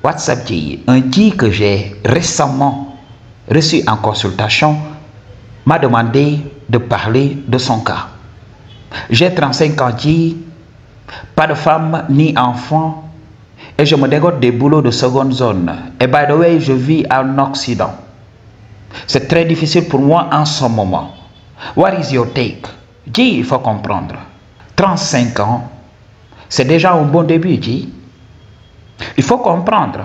WhatsApp J, un J que j'ai récemment reçu en consultation, m'a demandé de parler de son cas. J'ai 35 ans, J, pas de femme ni enfant, et je me dégote des boulots de seconde zone. Et by the way, je vis en Occident. C'est très difficile pour moi en ce moment. What is your take? J, il faut comprendre. 35 ans, c'est déjà un bon début, J. Il faut comprendre.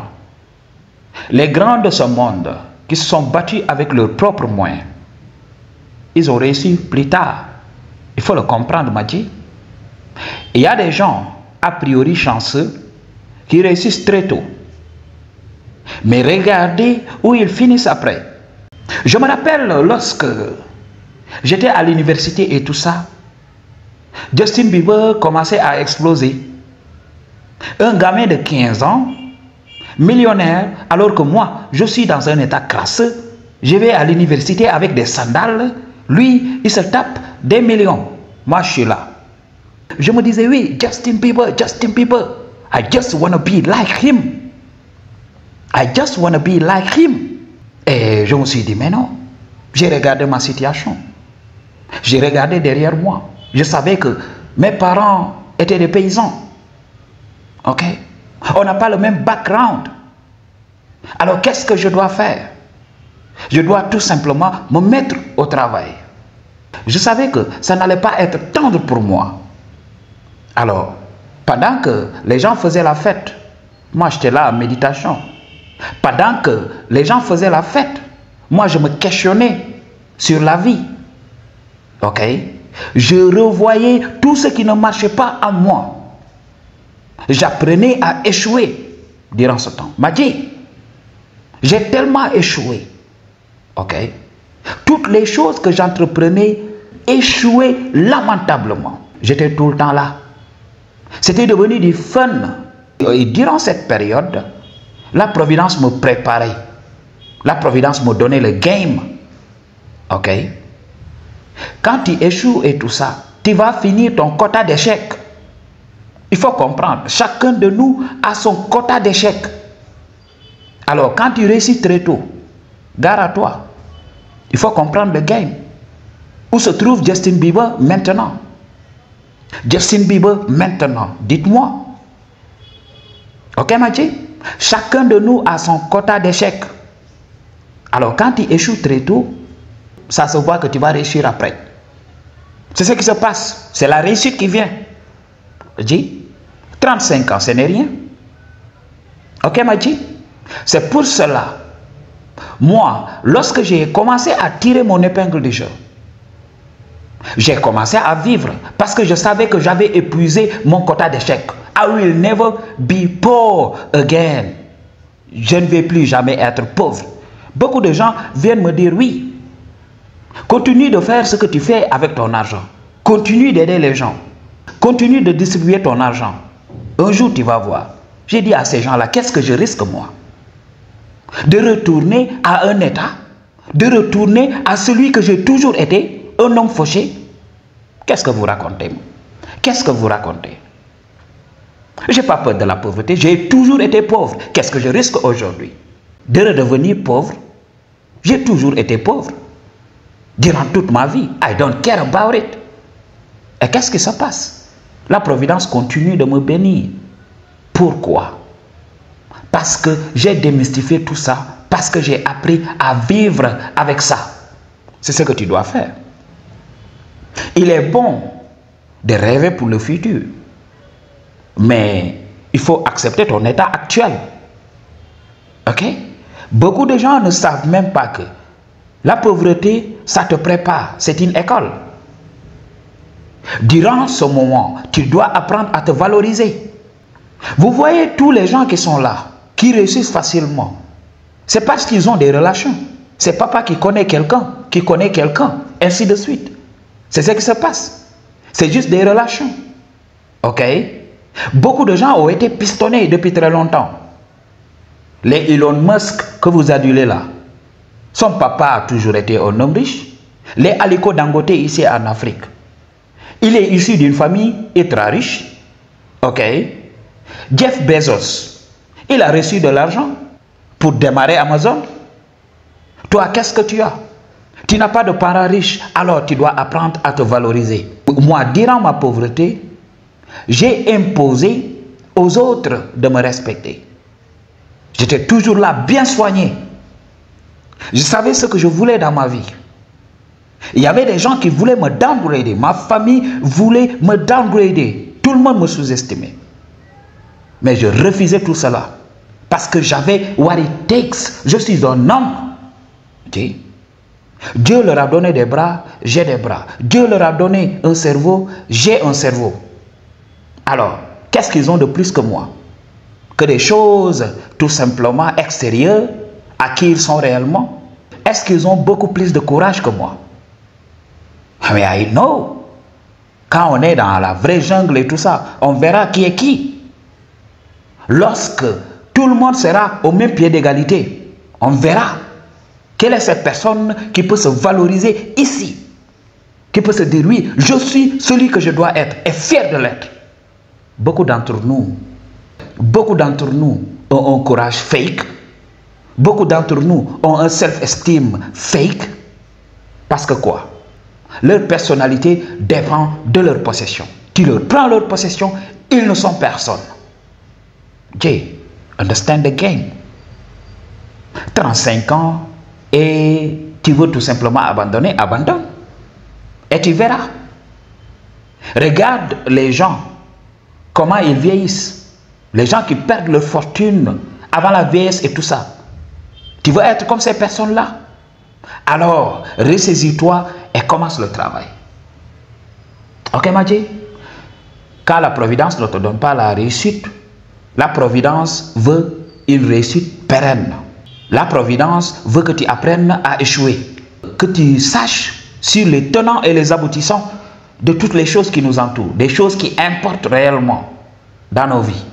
Les grands de ce monde qui se sont battus avec leurs propres moyens, ils ont réussi plus tard. Il faut le comprendre, Madji. Il y a des gens, a priori chanceux, qui réussissent très tôt. Mais regardez où ils finissent après. Je me rappelle lorsque j'étais à l'université et tout ça, Justin Bieber commençait à exploser. Un gamin de 15 ans, millionnaire, alors que moi, je suis dans un état crasseux. Je vais à l'université avec des sandales. Lui, il se tape des millions. Moi, je suis là. Je me disais, oui, Justin Bieber, I just wanna be like him. I just wanna be like him. Et je me suis dit, mais non. J'ai regardé ma situation. J'ai regardé derrière moi. Je savais que mes parents étaient des paysans. Ok? On n'a pas le même background. Alors, qu'est-ce que je dois faire? Je dois tout simplement me mettre au travail. Je savais que ça n'allait pas être tendre pour moi. Alors, pendant que les gens faisaient la fête, moi j'étais là en méditation. Pendant que les gens faisaient la fête, moi je me questionnais sur la vie. Ok? Je revoyais tout ce qui ne marchait pas en moi. J'apprenais à échouer durant ce temps. Madji, j'ai tellement échoué. Ok? Toutes les choses que j'entreprenais échouaient lamentablement. J'étais tout le temps là. C'était devenu du fun. Et durant cette période, la Providence me préparait. La Providence me donnait le game. Ok? Quand tu échoues et tout ça, tu vas finir ton quota d'échecs. Il faut comprendre, chacun de nous a son quota d'échecs. Alors, quand tu réussis très tôt, gare à toi. Il faut comprendre le game. Où se trouve Justin Bieber maintenant? Justin Bieber maintenant, dites-moi. Ok, Madji? Chacun de nous a son quota d'échecs. Alors, quand tu échoues très tôt, ça se voit que tu vas réussir après. C'est ce qui se passe. C'est la réussite qui vient. Madji, 35 ans, ce n'est rien. Ok, Madji? C'est pour cela, moi, lorsque j'ai commencé à tirer mon épingle du jeu, j'ai commencé à vivre parce que je savais que j'avais épuisé mon quota d'échecs. I will never be poor again. Je ne vais plus jamais être pauvre. Beaucoup de gens viennent me dire, oui, continue de faire ce que tu fais avec ton argent. Continue d'aider les gens. Continue de distribuer ton argent. Un jour, tu vas voir. J'ai dit à ces gens-là, qu'est-ce que je risque moi? De retourner à un état, de retourner à celui que j'ai toujours été, un homme fauché. Qu'est-ce que vous racontez? Qu'est-ce que vous racontez? Je n'ai pas peur de la pauvreté, j'ai toujours été pauvre. Qu'est-ce que je risque aujourd'hui? De redevenir pauvre? J'ai toujours été pauvre. Durant toute ma vie, I don't care about it. Et qu'est-ce qui se passe? La Providence continue de me bénir. Pourquoi? Parce que j'ai démystifié tout ça, parce que j'ai appris à vivre avec ça. C'est ce que tu dois faire. Il est bon de rêver pour le futur, mais il faut accepter ton état actuel. Ok? Beaucoup de gens ne savent même pas que la pauvreté, ça te prépare, c'est une école. Durant ce moment, tu dois apprendre à te valoriser. Vous voyez tous les gens qui sont là, qui réussissent facilement. C'est parce qu'ils ont des relations. C'est papa qui connaît quelqu'un, ainsi de suite. C'est ce qui se passe. C'est juste des relations. Ok? Beaucoup de gens ont été pistonnés depuis très longtemps. Les Elon Musk que vous adulez là, son papa a toujours été un homme riche. Les Aliko Dangote ici en Afrique, il est issu d'une famille ultra riche. Ok? Jeff Bezos, Il a reçu de l'argent pour démarrer Amazon. Toi, qu'est-ce que tu as? Tu n'as pas de parents riches, alors tu dois apprendre à te valoriser. Moi, durant ma pauvreté, j'ai imposé aux autres de me respecter. J'étais toujours là, bien soigné. Je savais ce que je voulais dans ma vie. Il y avait des gens qui voulaient me downgrader. Ma famille voulait me downgrader. Tout le monde me sous-estimait. Mais je refusais tout cela. Parce que j'avais what it takes. Je suis un homme. Dieu leur a donné des bras, j'ai des bras. Dieu leur a donné un cerveau, j'ai un cerveau. Alors, qu'est-ce qu'ils ont de plus que moi? Que des choses tout simplement extérieures à qui ils sont réellement? Est-ce qu'ils ont beaucoup plus de courage que moi? Mais I know. Quand on est dans la vraie jungle et tout ça, on verra qui est qui. Lorsque tout le monde sera au même pied d'égalité, on verra quelle est cette personne qui peut se valoriser ici, qui peut se dire oui, je suis celui que je dois être et fier de l'être. Beaucoup d'entre nous ont un courage fake. Beaucoup d'entre nous ont un self-esteem fake. Parce que quoi? Leur personnalité dépend de leur possession. Tu leur prends leur possession, ils ne sont personne. Jay, understand the game. 35 ans et tu veux tout simplement abandonner, abandonne. Et tu verras. Regarde les gens, comment ils vieillissent. Les gens qui perdent leur fortune avant la vieillesse et tout ça. Tu veux être comme ces personnes-là? Alors, ressaisis-toi et commence le travail. Ok, Madji? Quand la providence ne te donne pas la réussite, la providence veut une réussite pérenne. La providence veut que tu apprennes à échouer. Que tu saches sur les tenants et les aboutissants de toutes les choses qui nous entourent. Des choses qui importent réellement dans nos vies.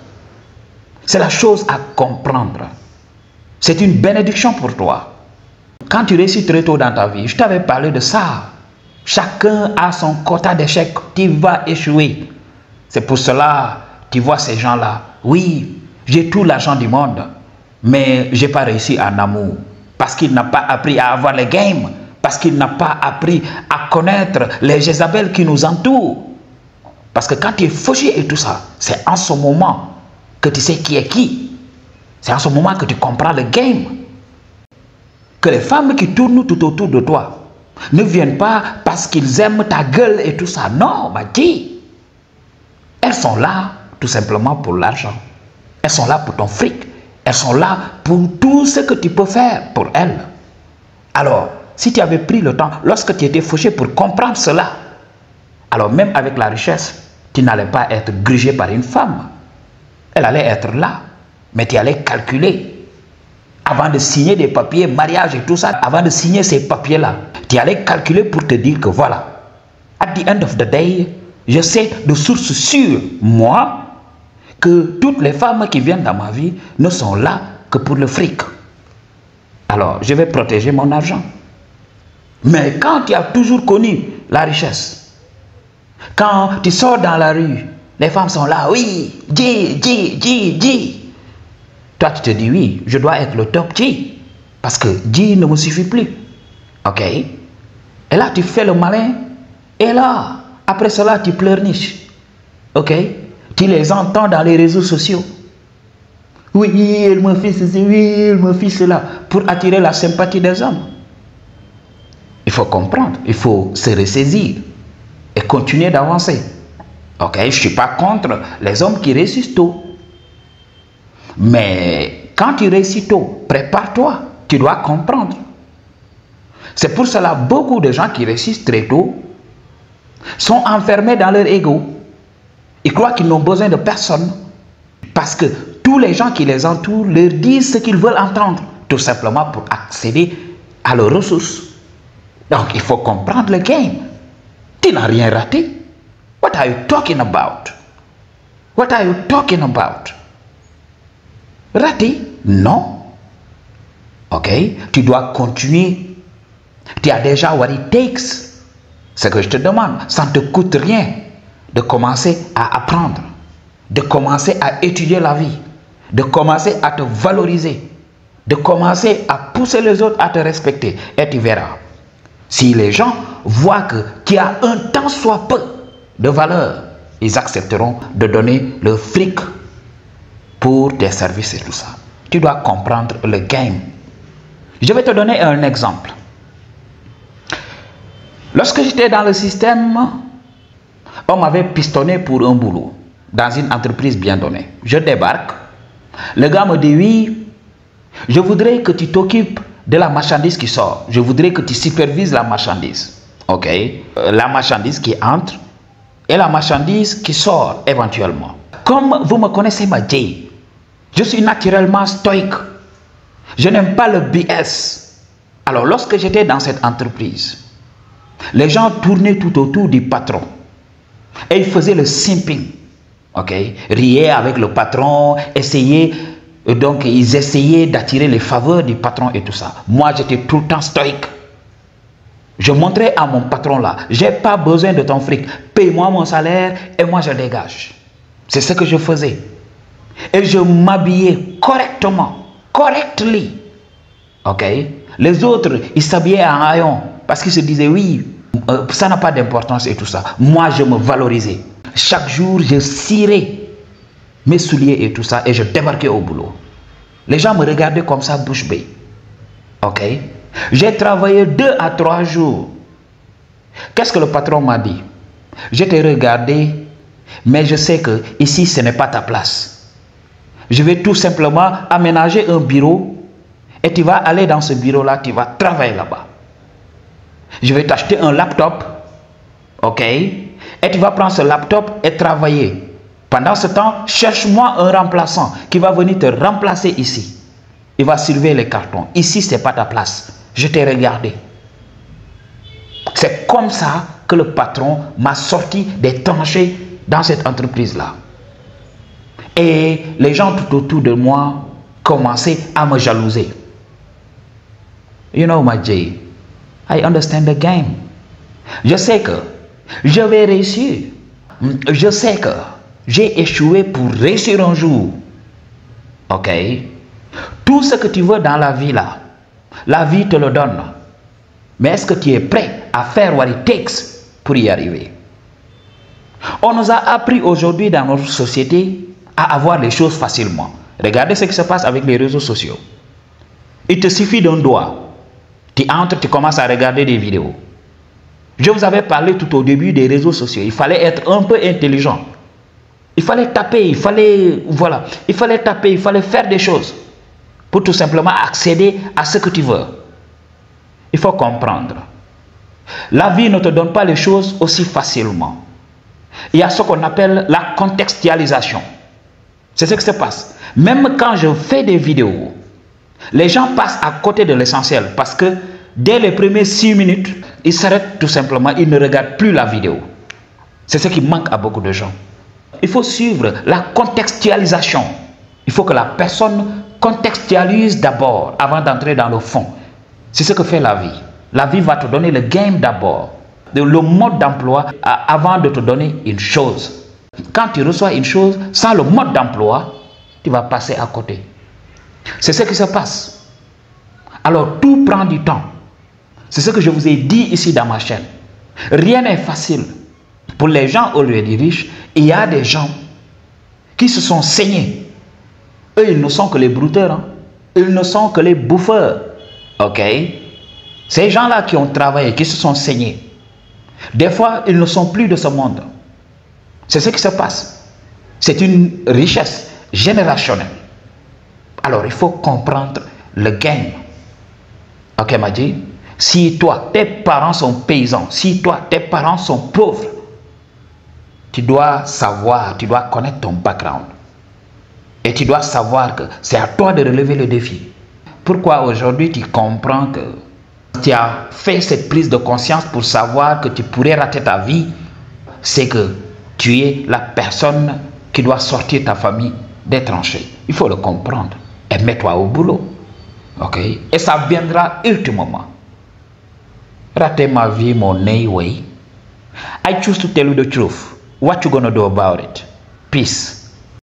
C'est la chose à comprendre. C'est une bénédiction pour toi. Quand tu réussis très tôt dans ta vie, je t'avais parlé de ça. Chacun a son quota d'échecs. Tu vas échouer. C'est pour cela, tu vois ces gens-là. Oui, j'ai tout l'argent du monde, mais je n'ai pas réussi en amour. Parce qu'il n'a pas appris à avoir les games. Parce qu'il n'a pas appris à connaître les Jézabel qui nous entourent. Parce que quand tu es fauché et tout ça, c'est en ce moment que tu sais qui est qui. C'est en ce moment que tu comprends le game. Que les femmes qui tournent tout autour de toi ne viennent pas parce qu'ils aiment ta gueule et tout ça. Non, Madji. Elles sont là tout simplement pour l'argent. Elles sont là pour ton fric. Elles sont là pour tout ce que tu peux faire pour elles. Alors, si tu avais pris le temps, lorsque tu étais fauché pour comprendre cela, alors même avec la richesse, tu n'allais pas être grigé par une femme. Elle allait être là, mais tu allais calculer. Avant de signer des papiers, mariage et tout ça, avant de signer ces papiers-là, tu allais calculer pour te dire que voilà, at the end of the day, je sais de source sûre, moi, que toutes les femmes qui viennent dans ma vie ne sont là que pour le fric. Alors, je vais protéger mon argent. Mais quand tu as toujours connu la richesse, quand tu sors dans la rue, les femmes sont là, oui, G. Toi, tu te dis, oui, je dois être le top G. Parce que G ne me suffit plus. Ok? Et là, tu fais le malin. Et là, après cela, tu pleurniches. Ok? Tu les entends dans les réseaux sociaux. Oui, elle me fait ceci, oui, elle me fait cela. Pour attirer la sympathie des hommes. Il faut comprendre, il faut se ressaisir et continuer d'avancer. Ok, je ne suis pas contre les hommes qui réussissent tôt. Mais quand tu réussis tôt, prépare-toi, tu dois comprendre. C'est pour cela que beaucoup de gens qui réussissent très tôt sont enfermés dans leur ego. Ils croient qu'ils n'ont besoin de personne parce que tous les gens qui les entourent leur disent ce qu'ils veulent entendre, tout simplement pour accéder à leurs ressources. Donc, il faut comprendre le game. Tu n'as rien raté. What are you talking about? What are you talking about? Raté? Non. Ok? Tu dois continuer. Tu as déjà what it takes. Ce que je te demande, ça ne te coûte rien de commencer à apprendre, de commencer à étudier la vie, de commencer à te valoriser, de commencer à pousser les autres à te respecter. Et tu verras, si les gens voient que tu as un tant soit peu de valeur, ils accepteront de donner le fric pour tes services et tout ça. Tu dois comprendre le game. Je vais te donner un exemple. Lorsque j'étais dans le système, on m'avait pistonné pour un boulot dans une entreprise bien donnée. Je débarque. Le gars me dit oui, je voudrais que tu t'occupes de la marchandise qui sort. Je voudrais que tu supervises la marchandise. Ok. La marchandise qui entre et la marchandise qui sort éventuellement. Comme vous me connaissez, Madjay, je suis naturellement stoïque. Je n'aime pas le BS. Alors lorsque j'étais dans cette entreprise, les gens tournaient tout autour du patron. Et ils faisaient le simping. Ok. Riaient avec le patron, essayaient. Donc ils essayaient d'attirer les faveurs du patron et tout ça. Moi j'étais tout le temps stoïque. Je montrais à mon patron là, j'ai pas besoin de ton fric. Paye-moi mon salaire et moi je dégage. C'est ce que je faisais. Et je m'habillais correctement. Correctly. Ok. Les autres, ils s'habillaient en haillons. Parce qu'ils se disaient oui, ça n'a pas d'importance et tout ça. Moi je me valorisais. Chaque jour je cirais mes souliers et tout ça et je débarquais au boulot. Les gens me regardaient comme ça bouche bée. Ok. J'ai travaillé 2 à 3 jours. Qu'est-ce que le patron m'a dit? Je t'ai regardé, mais je sais que ici ce n'est pas ta place. Je vais tout simplement aménager un bureau et tu vas aller dans ce bureau là, tu vas travailler là-bas. Je vais t'acheter un laptop. Ok. Et tu vas prendre ce laptop et travailler. Pendant ce temps, cherche-moi un remplaçant qui va venir te remplacer ici. Il va surveiller les cartons. Ici, ce n'est pas ta place. Je t'ai regardé. C'est comme ça que le patron m'a sorti des tranchées dans cette entreprise-là. Et les gens tout autour de moi commençaient à me jalouser. You know, Madjay, I understand the game. Je sais que je vais réussir. Je sais que j'ai échoué pour réussir un jour. Ok. Tout ce que tu veux dans la vie là, la vie te le donne. Mais est-ce que tu es prêt à faire what it takes pour y arriver? On nous a appris aujourd'hui dans notre société à avoir les choses facilement. Regardez ce qui se passe avec les réseaux sociaux. Il te suffit d'un doigt. Tu entres, tu commences à regarder des vidéos. Je vous avais parlé tout au début des réseaux sociaux. Il fallait être un peu intelligent. Il fallait taper, il fallait taper, il fallait faire des choses pour tout simplement accéder à ce que tu veux. Il faut comprendre. La vie ne te donne pas les choses aussi facilement. Il y a ce qu'on appelle la contextualisation. C'est ce qui se passe. Même quand je fais des vidéos, les gens passent à côté de l'essentiel parce que dès les premières 6 minutes, ils s'arrêtent tout simplement, ils ne regardent plus la vidéo. C'est ce qui manque à beaucoup de gens. Il faut suivre la contextualisation. Il faut que la personne contextualise d'abord avant d'entrer dans le fond. C'est ce que fait la vie. La vie va te donner le game d'abord, le mode d'emploi avant de te donner une chose. Quand tu reçois une chose sans le mode d'emploi, tu vas passer à côté. C'est ce qui se passe. Alors tout prend du temps. C'est ce que je vous ai dit ici dans ma chaîne. Rien n'est facile. Pour les gens au lieu des riches, il y a des gens qui se sont saignés. Eux, ils ne sont que les brouteurs. Hein? Ils ne sont que les bouffeurs. Ok? Ces gens-là qui ont travaillé, qui se sont saignés, des fois, ils ne sont plus de ce monde. C'est ce qui se passe. C'est une richesse générationnelle. Alors, il faut comprendre le game. Ok, Madjay? Si toi, tes parents sont paysans, si toi, tes parents sont pauvres, tu dois savoir, tu dois connaître ton background. Et tu dois savoir que c'est à toi de relever le défi. Pourquoi aujourd'hui tu comprends que tu as fait cette prise de conscience pour savoir que tu pourrais rater ta vie? C'est que tu es la personne qui doit sortir ta famille des tranchées. Il faut le comprendre. Et mets-toi au boulot. Ok? Et ça viendra ultimement. Rater ma vie, mon way. I choose to tell you the truth. What you gonna do about it? Peace.